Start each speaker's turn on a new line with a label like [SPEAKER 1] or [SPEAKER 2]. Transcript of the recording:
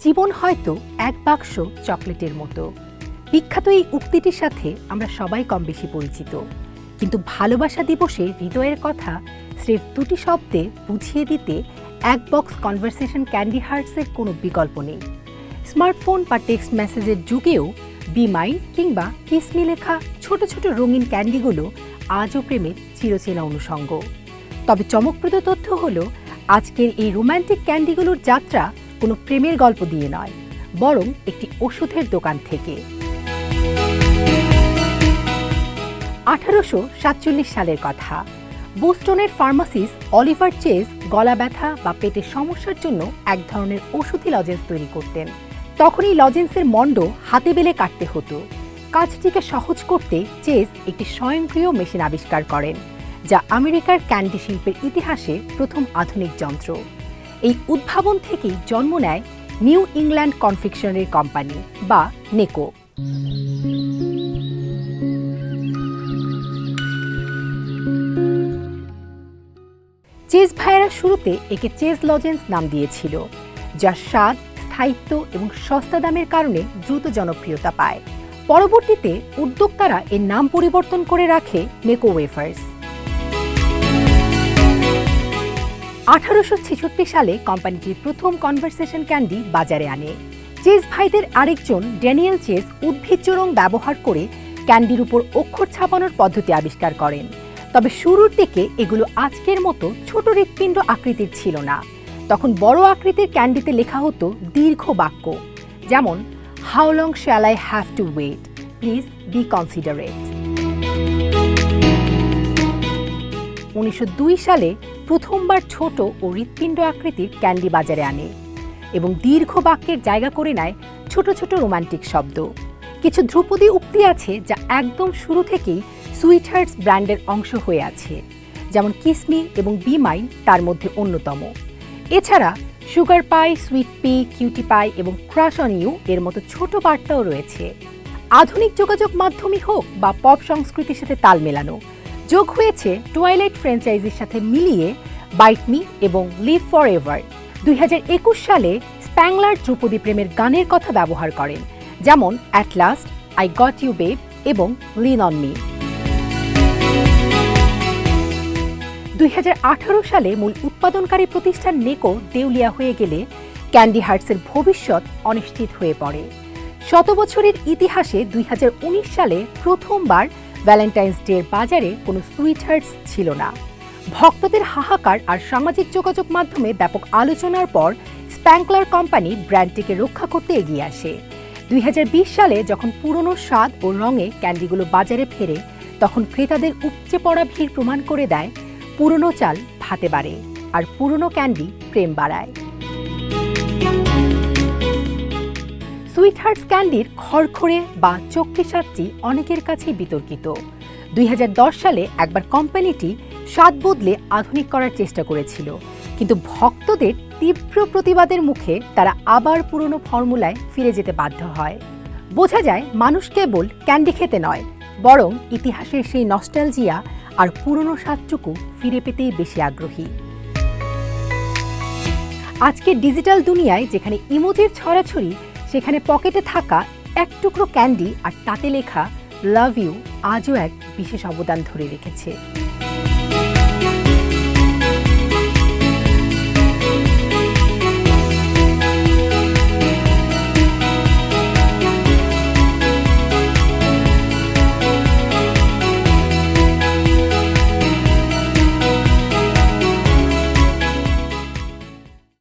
[SPEAKER 1] জীবন হয়তো এক বাক্স চকলেটের মতো। বিখ্যাত এই উক্তিটির সাথে আমরা সবাই কম বেশি পরিচিত, কিন্তু ভালোবাসা দিবসে হৃদয়ের কথা স্রেফ দুটি শব্দে বুঝিয়ে দিতে এক বক্স কনভারসেশন ক্যান্ডি হার্টসের কোনো বিকল্প নেই। স্মার্টফোন বা টেক্সট মেসেজের যুগেও বি মাইন কিংবা কিসমি লেখা ছোট ছোট রঙিন ক্যান্ডিগুলো আজও প্রেমের চিরচেনা অনুষঙ্গ। তবে চমকপ্রদ তথ্য হলো, আজকের এই রোম্যান্টিক ক্যান্ডিগুলোর যাত্রা কোনো প্রেমের গল্প দিয়ে নয়, বরং একটি ওষুধের দোকান থেকে। 1847 সালের কথা। বোস্টনের ফার্মাসিস্ট অলিভার চেজ গলা ব্যথা বা পেটের সমস্যার জন্য এক ধরনের ওষুধি লজেন্স তৈরি করতেন। তখন এই লজেন্সের মণ্ড হাতে বেলে কাটতে হতো। কাজটিকে সহজ করতে চেজ একটি স্বয়ংক্রিয় মেশিন আবিষ্কার করেন, যা আমেরিকার ক্যান্ডি শিল্পের ইতিহাসে প্রথম আধুনিক যন্ত্র। এই উদ্ভাবন থেকেই জন্ম নেয় নিউ ইংল্যান্ড কনফেকশনারি কোম্পানি বা নেকো। চেজ ভাইয়েরা শুরুতে একে চেজ লজেন্স নাম দিয়েছিল, যা স্বাদ, স্থায়িত্ব এবং সস্তা দামের কারণে দ্রুত জনপ্রিয়তা পায়। পরবর্তীতে উদ্যোক্তারা এর নাম পরিবর্তন করে রাখে নেকো ওয়েফার্স। 1866 সালে কোম্পানিটির প্রথম কনভারসেশন ক্যান্ডি বাজারে আনে। চেজ ভাইদের আরেকজন ড্যানিয়েল চেজ উদ্ভিজ্জ রং ব্যবহার করে ক্যান্ডির উপর অক্ষর ছাপানোর পদ্ধতি আবিষ্কার করেন। তবে শুরুর দিকে এগুলো আজকের মতো ছোট হৃৎপিণ্ড আকৃতির ছিল না। তখন বড় আকৃতির ক্যান্ডিতে লেখা হতো দীর্ঘ বাক্য, যেমন how long shall I have to wait, please be considerate. 1902 সালে প্রথমবার ছোট ও হৃৎপিণ্ড আকৃতির ক্যান্ডি বাজারে আনে এবং দীর্ঘ বাক্যের জায়গা করে নেয় ছোট ছোট রোমান্টিক শব্দ। কিছু ধ্রুপদী উক্তি আছে যা একদম শুরু থেকেই সুইট হার্টস ব্র্যান্ডের অংশ হয়ে আছে, যেমন কিসমি এবং বি মাইন তার মধ্যে অন্যতম। এছাড়া সুগার পাই, সুইট পি, কিউটি পাই এবং ক্রাশ অন ইউ এর মতো ছোট বার্তাও রয়েছে। আধুনিক যোগাযোগ মাধ্যমই হোক বা পপ সংস্কৃতির সাথে তাল মেলানো, যোগ হয়েছে টুয়াইলাইট ফ্র্যাঞ্চাইজির সাথে মিলিয়ে বাইট মি এবং লিভ ফর এভার। 2021 সালে স্প্যাংলার ধ্রুপদী প্রেমের গানের কথা ব্যবহার করেন, যেমন at last, I got you babe এবং লিন অন মি। 2018 সালে মূল উৎপাদনকারী প্রতিষ্ঠান নেকো দেউলিয়া হয়ে গেলে ক্যান্ডি হার্টসের ভবিষ্যৎ অনিশ্চিত হয়ে পড়ে। শত বছরের ইতিহাসে 2019 সালে প্রথমবার ভ্যালেন্টাইন্স ডে এর বাজারে কোনো সুইট হার্টস ছিল না। ভক্তদের হাহাকার আর সামাজিক যোগাযোগ মাধ্যমে ব্যাপক আলোচনার পর স্প্যাংলার কোম্পানি ব্র্যান্ডটিকে রক্ষা করতে এগিয়ে আসে। 2020 সালে যখন পুরনো স্বাদ ও রঙে ক্যান্ডিগুলো বাজারে ফেরে, তখন ক্রেতাদের উপচে পড়া ভিড় প্রমাণ করে দেয় পুরনো চাল ভাতে বাড়ে আর পুরনো ক্যান্ডি প্রেম বাড়ায়। সুইট হার্টস ক্যান্ডির খড়খড়ে বা চক্কি স্বাদটি অনেকের কাছেই বিতর্কিত। 2010 সালে একবার কোম্পানিটি স্বাদ বদলে আধুনিক করার চেষ্টা করেছিল, কিন্তু ভক্তদের তীব্র প্রতিবাদের মুখে তারা আবার পুরনো ফর্মুলায় ফিরে যেতে বাধ্য হয়। বোঝা যায় মানুষ কেবল ক্যান্ডি খেতে নয়, বরং ইতিহাসের সেই নস্টালজিয়া আর পুরনো স্বাদটুকু ফিরে পেতেই বেশি আগ্রহী। আজকের ডিজিটাল দুনিয়ায় যেখানে ইমোজির ছড়াছড়ি, সেখানে পকেটে থাকা এক টুকরো ক্যান্ডি আর তাতে লেখা লাভ ইউ আজও এক বিশেষ অবদান ধরে রেখেছে।